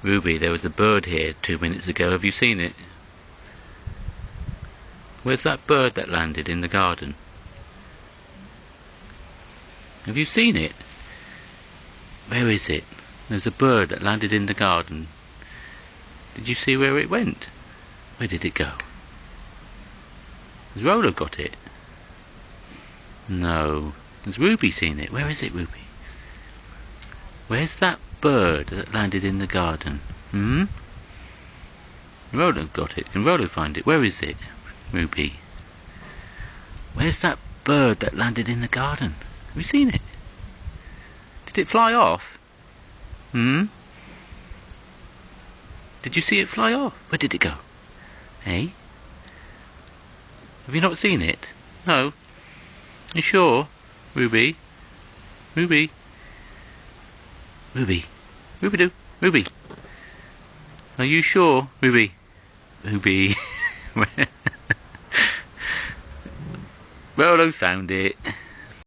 Ruby, there was a bird here 2 minutes ago. Have you seen it? Where's that bird that landed in the garden? Have you seen it? Where is it? There's a bird that landed in the garden. Did you see where it went? Where did it go? Has Rolo got it? No. Has Ruby seen it? Where is it, Ruby? Where's that bird that landed in the garden? Rolo got it. Can Rolo find it? Where is it, Ruby? Where's that bird that landed in the garden? Have you seen it? Did it fly off? Did you see it fly off? Where did it go? Hey? Have you not seen it? No? You sure, Ruby? Ruby? Ruby? Ruby-doo? Ruby? Are you sure, Ruby? Ruby? Rolo found it.